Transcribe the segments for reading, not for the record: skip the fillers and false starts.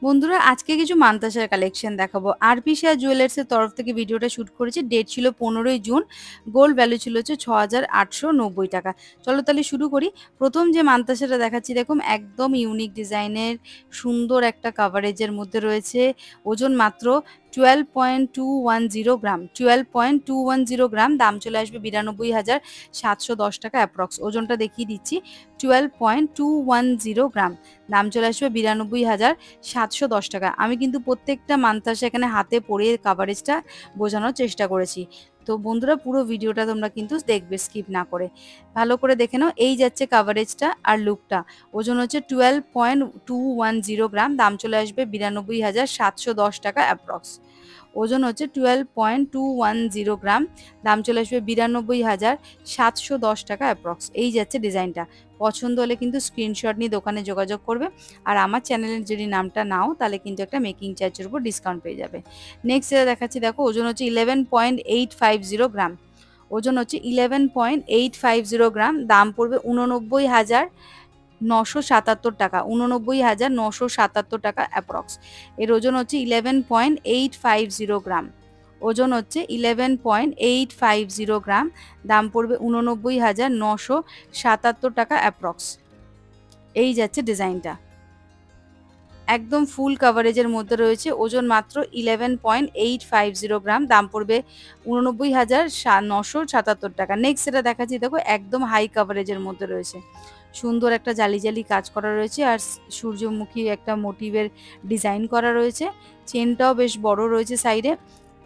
বন্ধুরা আজকে কিছু মান্তাসার কালেকশন দেখাবো। আরপি শাহ জুয়েলার্স এর তরফ থেকে ভিডিওটা শুট করেছি। ডেট ছিল 15ই জুন। গোল্ড ভ্যালু ছিল হচ্ছে ৬,৮৯০ টাকা। চলো তাহলে শুরু করি। প্রথম যে মান্তাসাটা দেখাচ্ছি দেখুন, একদম ইউনিক ডিজাইনের সুন্দর একটা কাভারেজের মধ্যে রয়েছে। ওজন মাত্র 12.210 গ্রাম। 12.210 গ্রাম। দাম চলে আসবে ৯২,৭১০ টাকা অ্যাপ্রক্স। ওজনটা দেখিয়ে দিচ্ছি। 12.210 গ্রাম। দাম চলে আসবে ৯২,৭১০ টাকা। আমি কিন্তু প্রত্যেকটা মান্তাসা এখানে হাতে পরে কাভারেজটা বোঝানোর চেষ্টা করেছি। তো বন্ধুরা পুরো ভিডিওটা তোমরা কিন্তু দেখবে স্কিপ না করে। ভালো করে দেখে নাও। এই যাচ্ছে কাভারেজটা আর লুকটা। ওজন হচ্ছে 12.210 গ্রাম। দাম চলে আসবে ৯২,৭১০ টাকা অ্যাপ্রক্স। ওজন হচ্ছে 12.210 গ্রাম। দাম চলে আসবে ৯২,৭১০ টাকা অ্যাপ্রক্স। এই যাচ্ছে ডিজাইনটা। পছন্দ হলে কিন্তু স্ক্রিনশট নিয়ে দোকানে যোগাযোগ করবে। আর আমার চ্যানেলের যদি নামটা নাও তাহলে কিন্তু একটা মেকিং চার্জের উপর ডিসকাউন্ট পেয়ে যাবে। নেক্সট যেটা দেখাচ্ছি দেখো, ওজন হচ্ছে 11.850 গ্রাম। ওজন হচ্ছে 11.850 গ্রাম। দাম পড়বে 89,977 টাকা। 89,977 টাকা অ্যাপ্রক্স। এর ওজন হচ্ছে 11.850 গ্রাম। ওজন হচ্ছে 11.850 গ্রাম। দাম পড়বে 89,977 টাকা অ্যাপ্রক্স। এই যাচ্ছে ডিজাইনটা। একদম ফুল কাভারেজের মধ্যে রয়েছে। ওজন মাত্র 11.850 গ্রাম। দাম পড়বে 89,977 টাকা। নেক্সট যেটা দেখাচ্ছি দেখো, একদম হাই কাভারেজের মধ্যে রয়েছে। সুন্দর একটা জালি জালি কাজ করা রয়েছে আর সূর্যমুখী একটা মোটিভের ডিজাইন করা রয়েছে। চেনটাও বেশ বড় রয়েছে সাইডে।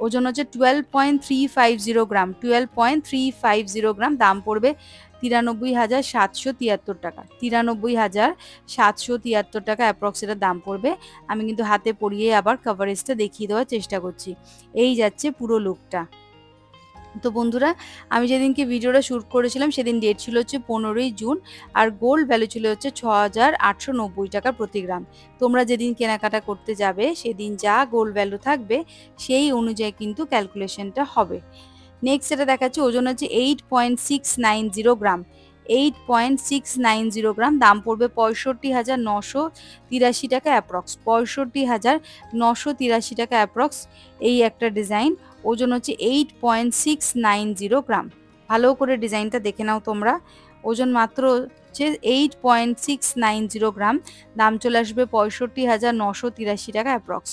ওজন হচ্ছে 12.350 গ্রাম। 12.350 গ্রাম। দাম পড়বে 93,773 টাকা। 93,773 টাকা অ্যাপ্রক্স এটার দাম পড়বে। আমি কিন্তু হাতে পরিয়ে আবার কাভারেজটা দেখিয়ে দেওয়ার চেষ্টা করছি। এই যাচ্ছে পুরো লুকটা। তো বন্ধুরা, আমি যেদিনকে ভিডিওটা শ্যুট করেছিলাম সেদিন ডেট ছিল হচ্ছে 15ই জুন। আর গোল্ড ভ্যালু ছিল হচ্ছে ৬,৮৯০ টাকা প্রতি গ্রাম। তোমরা যেদিন কেনাকাটা করতে যাবে সেদিন যা গোল্ড ভ্যালু থাকবে সেই অনুযায়ী কিন্তু ক্যালকুলেশনটা হবে। নেক্সট যেটা দেখাচ্ছি, ওজন হচ্ছে 8.690 গ্রাম। 8.690 গ্রাম। দাম পড়বে ৬৫,৯৮৩ টাকা অ্যাপ্রক্স। ৬৫,৯৮৩ টাকা অ্যাপ্রক্স। এই একটা ডিজাইন। ওজন হচ্ছে 8.690 গ্রাম। ভালো করে ডিজাইনটা দেখে নাও তোমরা। ওজন মাত্র হচ্ছে 8.690 গ্রাম। দাম চলে আসবে ৬৫,৯৮৩ টাকা অ্যাপ্রক্স।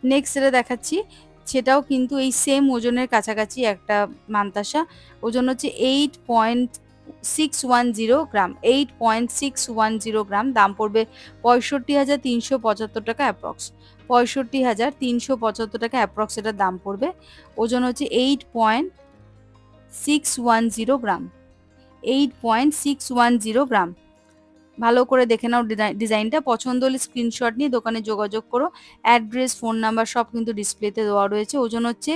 নেক্সট যেটা দেখাচ্ছি সেটাও কিন্তু এই সেম ওজনের কাছাকাছি একটা মান্তাসা। ওজন হচ্ছে 8.610 গ্রাম। 8.610 গ্রাম। দাম পড়বে ৬৫,৩৭৫ টাকা অ্যাপ্রক্স। ৬৫,৩৭৫ টাকা অ্যাপ্রক্স এটার দাম পড়বে। ওজন হচ্ছে 8.610 গ্রাম। 8.610 গ্রাম। ভালো করে দেখে নাও ডিজাইনটা। পছন্দ হলে স্ক্রিনশট নিয়ে দোকানে যোগাযোগ করো। অ্যাড্রেস, ফোন নাম্বার সব কিন্তু ডিসপ্লেতে দেওয়া রয়েছে। ওজন হচ্ছে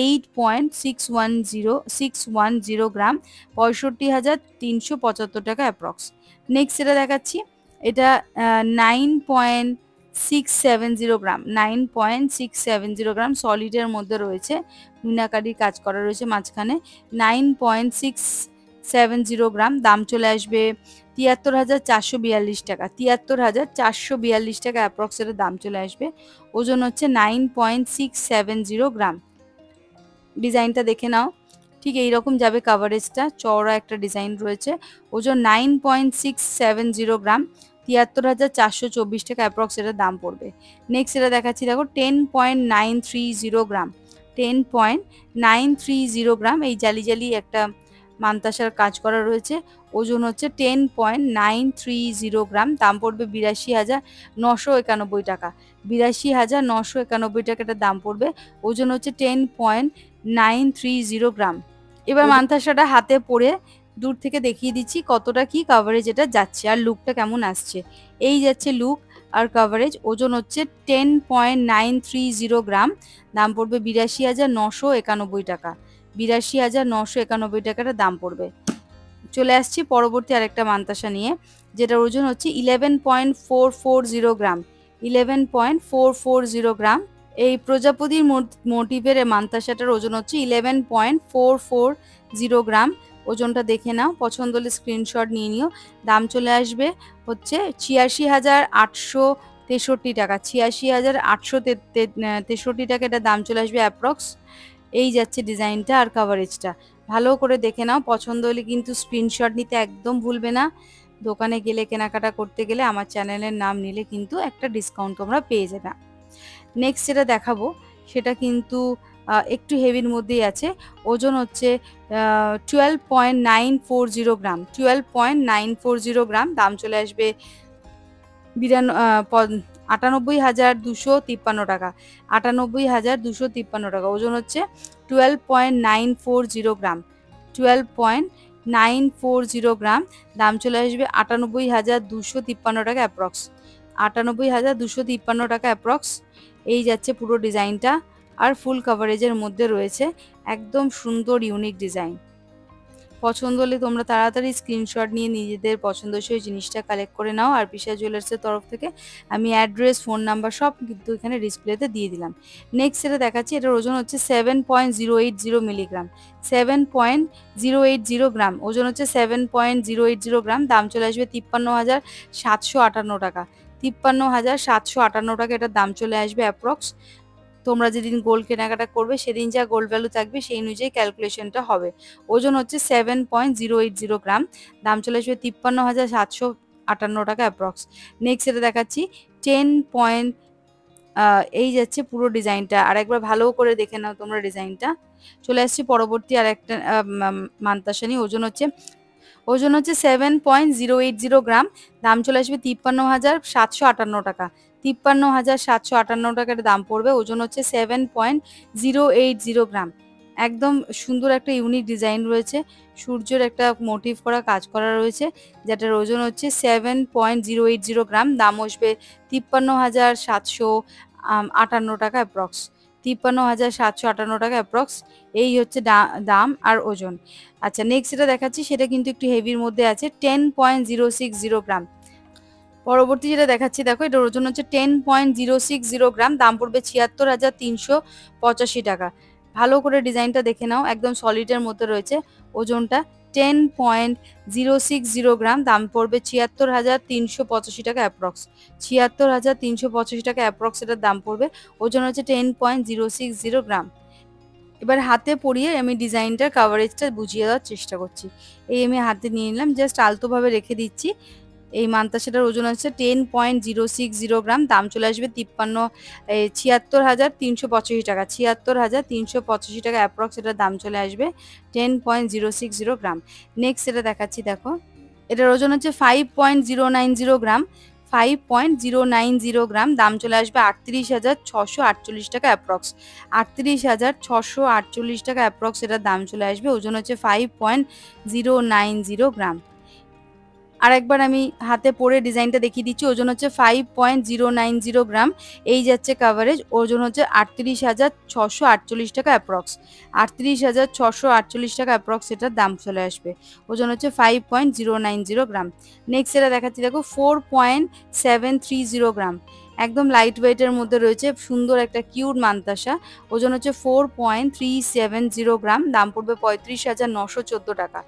8.610 গ্রাম। ৬৫,৩৭৫ টাকা অ্যাপ্রক্স। নেক্সট যেটা দেখাচ্ছি, এটা 9.670 গ্রাম। 9.670 গ্রাম সলিডের মধ্যে রয়েছে। মিনাকারির কাজ করা রয়েছে মাঝখানে। 9.670 গ্রাম। দাম চলে আসবে ৭৩,৪৪২ টাকা। ৭৩,৪৪২ টাকা অ্যাপ্রক্সের দাম চলে আসবে। ওজন হচ্ছে 9.670 গ্রাম। ডিজাইনটা দেখে নাও। ঠিক এইরকম যাবে কাভারেজটা। চওড়া একটা ডিজাইন রয়েছে। ওজন 9.670 গ্রাম। ৭৩,৪২৪ টাকা অ্যাপ্রক্স এটার দাম পড়বে। নেক্সট এটা দেখাচ্ছি দেখো, 10.930 গ্রাম। 10.930 গ্রাম। এই জালি জালি একটা মান্তাসার কাজ করা রয়েছে। ওজন হচ্ছে 10.930 গ্রাম। দাম পড়বে ৮২,৯৯১ টাকা। ৮২,৯৯১ টাকা এটার দাম পড়বে। ওজন হচ্ছে 10.930 গ্রাম। এবার মান্তাসাটা হাতে পরে দূর থেকে দেখিয়ে দিচ্ছি কতটা কি কাভারেজ এটা যাচ্ছে আর লুকটা কেমন আসছে। এই যাচ্ছে লুক আর কাভারেজ। ওজন হচ্ছে 10.930 গ্রাম। দাম পড়বে ৮২,৯৯১ টাকা। ৮২,৯৯১ টাকাটা দাম পড়বে। চলে আসছি পরবর্তী আরেকটা মান্তাসা নিয়ে, যেটার ওজন হচ্ছে 11.440 গ্রাম। 11.440 গ্রাম। এই প্রজাপতির মোটিভের মান্তাসাটার ওজন হচ্ছে 11.440 গ্রাম। ওজনটা দেখে নাও, পছন্দ হলে স্ক্রিনশট নিয়ে নিও। দাম চলে আসবে হচ্ছে ৮৬,৮৬৩ টাকা, ৮৬,৮৬৩ টাকা এটা দাম চলে আসবে অ্যাপ্রক্স। এই যাচ্ছে ডিজাইনটা আর কাভারেজটা, ভালো করে দেখে নাও। পছন্দ হলে কিন্তু স্ক্রিনশট নিতে একদম ভুলবে না। দোকানে গেলে কেনাকাটা করতে গেলে আমার চ্যানেলের নাম নিলে কিন্তু একটা ডিসকাউন্ট তোমরা পেয়ে যাবে। নেক্সট যেটা দেখাবো সেটা কিন্তু একটু হেভির মধ্যেই আছে। ওজন হচ্ছে 12.940 গ্রাম, 12.940 গ্রাম। দাম চলে আসবে ৯৮,২৫৩ টাকা, ৯৮,২৫৩ টাকা। ওজন হচ্ছে 12.940 গ্রাম, 12.940 গ্রাম। দাম চলে আসবে ৯৮,২৫৩ টাকা অ্যাপ্রক্স, ৯৮,২৫৩ টাকা অ্যাপ্রক্স। এই যাচ্ছে পুরো ডিজাইনটা, আর ফুল কাভারেজের মধ্যে রয়েছে, একদম সুন্দর ইউনিক ডিজাইন। পছন্দ হলে তোমরা তাড়াতাড়ি স্ক্রিনশট নিয়ে নিজেদের পছন্দসই জিনিসটা কালেক্ট করে নাও। আর পিসা জুয়েলার্সের তরফ থেকে আমি অ্যাড্রেস, ফোন নাম্বার সব কিন্তু এখানে ডিসপ্লেতে দিয়ে দিলাম। নেক্সট যেটা দেখাচ্ছি, এটার ওজন হচ্ছে 7.080 মিলিগ্রাম, 7.080 গ্রাম। ওজন হচ্ছে 7.080 গ্রাম। দাম চলে আসবে ৫৩,৭৫৮ টাকা, ৫৩,৭৫৮ টাকা এটার দাম চলে আসবে অ্যাপ্রক্স। তোমরা যেদিন গোল্ড কেনাকাটা করবে সেদিন যা গোল্ড ভ্যালু থাকবে সেই অনুযায়ী ক্যালকুলেশনটা হবে। ওজন হচ্ছে 7.080 গ্রাম। দাম চলে আসবে ৫৩,৭৫৮ টাকা অ্যাপ্রক্স। নেক্সট এটা দেখাচ্ছি 10. এই যাচ্ছে পুরো ডিজাইনটা, আর একবার ভালো করে দেখে নাও তোমরা ডিজাইনটা। চলে আসছি পরবর্তী আর একটা মান্তাসা নিয়ে। ওজন হচ্ছে 7.080 গ্রাম। দাম চলে আসবে ৫৩,৭৫৮ টাকা, ৫৩,৭৫৮ টাকার দাম পড়বে। ওজন হচ্ছে 7.080 গ্রাম। একদম সুন্দর একটা ইউনিক ডিজাইন রয়েছে, সূর্যের একটা মোটিভ করা কাজ করা রয়েছে, যেটার ওজন হচ্ছে 7.080 গ্রাম। দাম আসবে ৫৩,৭৫৮ টাকা অ্যাপ্রক্স, ৫৩,৭৫৮ টাকা অ্যাপ্রক্স। এই হচ্ছে দাম আর ওজন। আচ্ছা, নেক্সট যেটা দেখাচ্ছি সেটা কিন্তু একটু হেভির মধ্যে আছে, 10.060 গ্রাম। পরবর্তী যেটা দেখাচ্ছি দেখো, এটার ওজন হচ্ছে 10.060 গ্রাম। দাম পড়বে ৭৬,৩৮৫ টাকা। ভালো করে ডিজাইনটা দেখে নাও, একদম সলিডের মধ্যে রয়েছে। ওজনটা 10.060 গ্রাম। দাম পড়বে ৭৬,৩৮৫ টাকা অ্যাপ্রক্স, ৭৬,৩৮৫ টাকা অ্যাপ্রক্স এটার দাম পড়বে। ওজন হচ্ছে 10.060 গ্রাম। এবার হাতে পরিয়ে আমি ডিজাইনটার কাভারেজটা বুঝিয়ে দেওয়ার চেষ্টা করছি। এই আমি হাতে নিয়ে নিলাম, জাস্ট আলতোভাবে রেখে দিচ্ছি। এই মান্তাসাটার ওজন হচ্ছে 10.060 গ্রাম। দাম চলে আসবে ৭৬,৩৮৫ টাকা, ৭৬,৩৮৫ টাকা অ্যাপ্রক্স এটার দাম চলে আসবে, 10.060 গ্রাম। নেক্সট এটা দেখাচ্ছি দেখো, এটার ওজন হচ্ছে 5.090 গ্রাম, 5.090 গ্রাম। দাম চলে আসবে ৩৮,৬৪৮ টাকা অ্যাপ্রক্স, ৩৮,৬৪৮ টাকা অ্যাপ্রক্স এটার দাম চলে আসবে। ওজন হচ্ছে 5.090 গ্রাম। আর একবার আমি হাতে পরে ডিজাইনটা দেখিয়ে দিচ্ছি। ওজন হচ্ছে 5.090 গ্রাম। এই যাচ্ছে কাভারেজ। ওজন হচ্ছে ৩৮,৬৪৮ টাকা অ্যাপ্রক্স, ৩৮,৬৪৮ টাকা অ্যাপ্রক্স এটার দাম চলে আসবে। ওজন হচ্ছে 5.090 গ্রাম। নেক্সট এটা দেখাচ্ছি দেখো, 4.730 গ্রাম। একদম লাইট ওয়েটের মধ্যে রয়েছে, সুন্দর একটা কিউট মান্তাসা। ওজন হচ্ছে 4.370 গ্রাম। দাম পড়বে ৩৫,৯১৪ টাকা,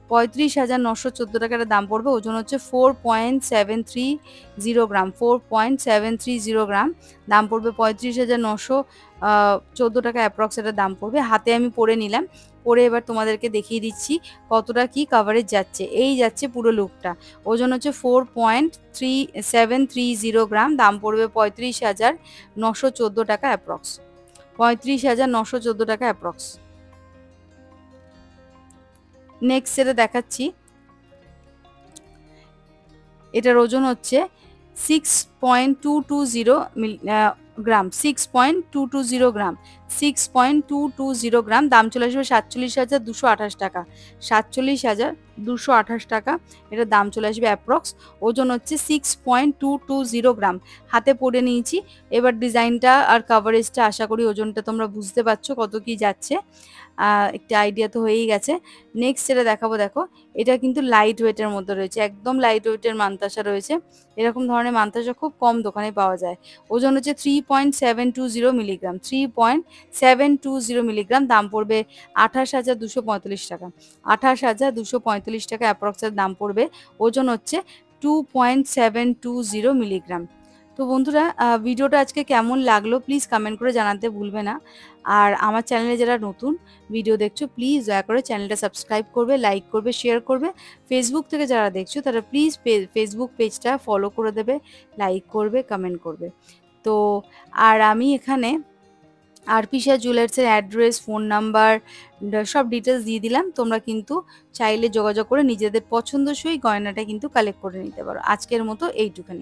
৩৫,৯১৪ টাকার দাম পড়বে। ওজন হচ্ছে 4.730 গ্রাম, 4.730 গ্রাম। দাম পড়বে ৩৫,৯১৪ টাকা অ্যাপ্রক্স এটার দাম পড়বে। হাতে আমি পরে নিলাম, পরে এবার তোমাদেরকে দেখিয়ে দিচ্ছি কতটা কি কাভারেজ যাচ্ছে। এই যাচ্ছে পুরো লুকটা। ওজন হচ্ছে 4.730 গ্রাম। দাম পড়বে ৩৫,৯১৪ টাকা অ্যাপ্রক্স, ৩৫,৯১৪ টাকা অ্যাপ্রক্স। নেক্সট যেটা দেখাচ্ছি, এটার ওজন হচ্ছে 6.220 গ্রাম, 6.220 গ্রাম, 6.220 গ্রাম। দাম চলে আসবে ৪৭,২২৮ টাকা, ৪৭,২২৮ টাকা এটার দাম চলে আসবে অ্যাপ্রক্স। ওজন হচ্ছে 6.220 গ্রাম। হাতে পরে নিয়েছি। এবার ডিজাইনটা আর কাভারেজটা আশা করি ওজনটা তোমরা বুঝতে পারছো কত কি যাচ্ছে, একটা আইডিয়া তো হয়েই গেছে। নেক্সট যেটা দেখাবো দেখো, এটা কিন্তু লাইট ওয়েটের মধ্যে রয়েছে, একদম লাইট ওয়েটের মান্তাসা রয়েছে। এরকম ধরনের মান্তাসা খুব কম দোকানে পাওয়া যায়। ওজন হচ্ছে 3.720 মিলিগ্রাম, 720 মিলিগ্রাম, দাম পড়বে 28,245 টাকা। 28,245 টাকা অ্যাপ্রক্সের দাম পড়বে। ওজন হচ্ছে 2.720 মিলিগ্রাম। তো বন্ধুরা, ভিডিওটা আজকে কেমন লাগলো প্লিজ কমেন্ট করে জানাতে ভুলবে না। আর আমার চ্যানেলে যারা নতুন ভিডিও দেখছো প্লিজ দয়া করে চ্যানেলটা সাবস্ক্রাইব করবে, লাইক করবে, শেয়ার করবে। ফেসবুক থেকে যারা দেখছো তারা প্লিজ ফেসবুক পেজটা ফলো করে দেবে, লাইক করবে, কমেন্ট করবে। তো আর আমি এখানে আরপিশা জুয়েলার্সের অ্যাড্রেস, ফোন নাম্বার, সব ডিটেলস দিয়ে দিলাম। তোমরা কিন্তু চাইলে যোগাযোগ করে নিজেদের পছন্দসই গয়নাটা কিন্তু কালেক্ট করে নিতে পারো। আজকের মতো এইটুখানি।